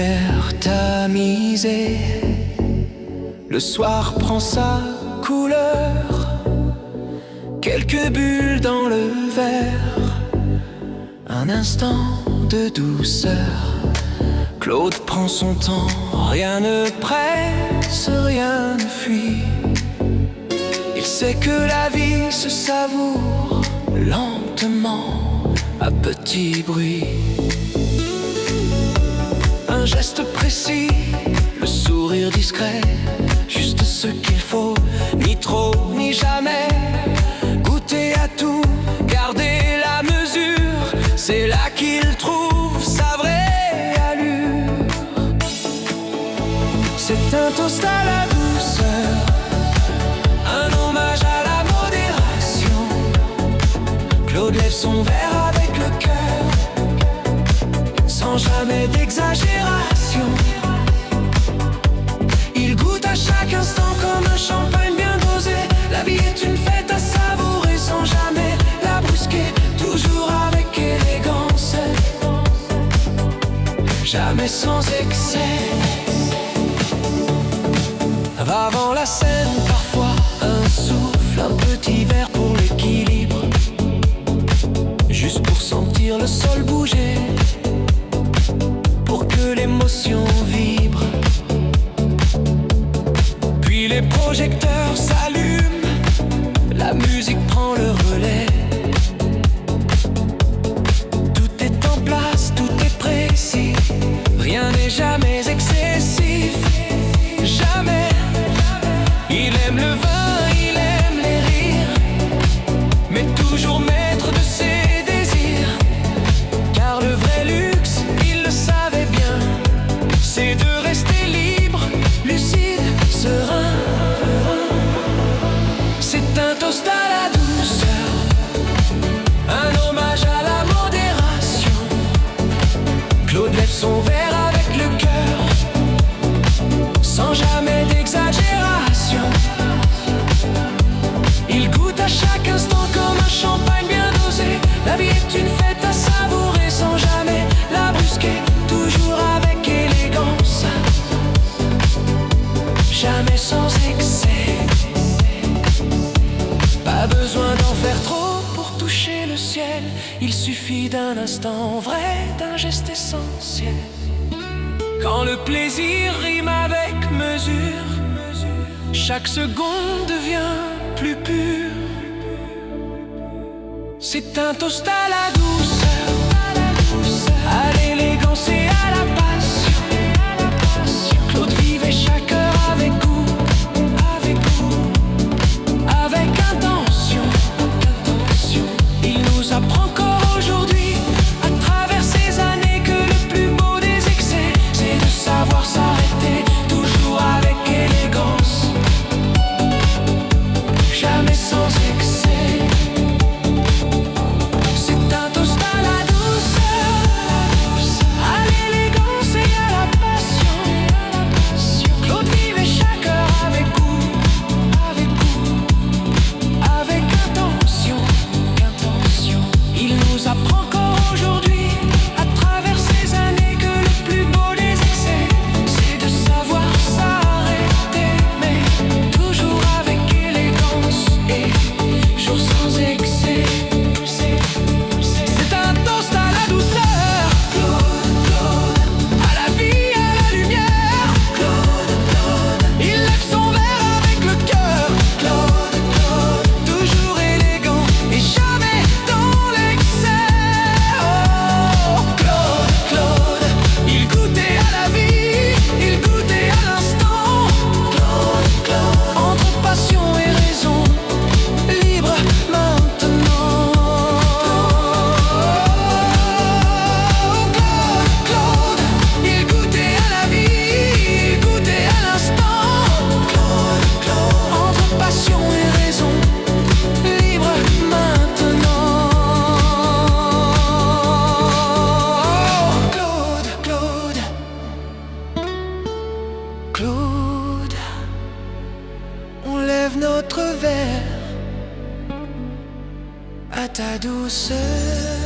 lumière tamisée. Le soir prend sa couleur, quelques bulles dans le verre, un instant de douceur. Claude prend son temps, rien ne presse, rien ne fuit. Il sait que la vie se savoure lentement, à petit bruit. Un geste précis, le sourire discret, juste ce qu'il faut, ni trop ni jamais. Goûter à tout, garder la mesure, c'est là qu'il trouve sa vraie allure. C'est un toast à la douceur, un hommage à la modération. Claude lève son verre avec le cœur, sans jamais d'exagération. Il goûte à chaque instant comme un champagne bien dosé. La vie est une fête à savourer sans jamais la brusquer, toujours avec élégance, jamais sans excès. Avant la scène, parfois un souffle, un petit verre pour l'équilibre, juste pour sentir le sol bouger, pour que l'émotion vibre. Puis les projecteurs s'allument, la musique prend le relais. Tout est en place, tout est précis, rien n'est jamais excessif, jamais. Il aime le vin, il aime les rires, mais toujours maître de ses désirs. Car le vrai luxe, il le savait bien, c'est de rester libre, lucide, serein. C'est un toast à la douceur, un hommage à la modération. Claude lève son verre avec le cœur, sans jamais d'exagération. Il goûte à chaque instant comme un champagne bien dosé. La vie est une fête à savourer sans jamais la brusquer, toujours avec élégance, jamais sans excès. Pas besoin d'en faire trop pour toucher le ciel, il suffit d'un instant vrai, d'un geste essentiel. Quand le plaisir rime avec mesure, chaque seconde devient plus pure. C'est un toast à la douceur, à l'élégance et à la passion. Claude vivait chaque heure avec goût, avec intention. Il nous apprend encore aujourd'hui, à travers ces années, que le plus beau des excès, c'est de savoir s'arrêter, toujours avec élégance, jamais sans excès. C'est un toast à la douceur, à l'élégance et à la passion. Claude vivait chaque heure avec goût, avec intention. Il nous apprend encore aujourd'hui, à travers ces années, que le plus beau des excès, c'est de savoir s'arrêter, mais toujours avec élégance et toujours sans excès. C'est un toast à la douceur, Claude, à la vie, à la lumière. Claude, il lève son verre avec le cœur. Claude, toujours élégant et jamais dans l'excès. Oh, Claude, il goûtait à la vie, il goûtait à l'instant. Claude, entre passion et raison, libre maintenant. Claude, il goûtait à la vie, il goûtait à l'instant. Entre passion et raison, libre maintenant. Claude, on lève notre verre à ta douceur.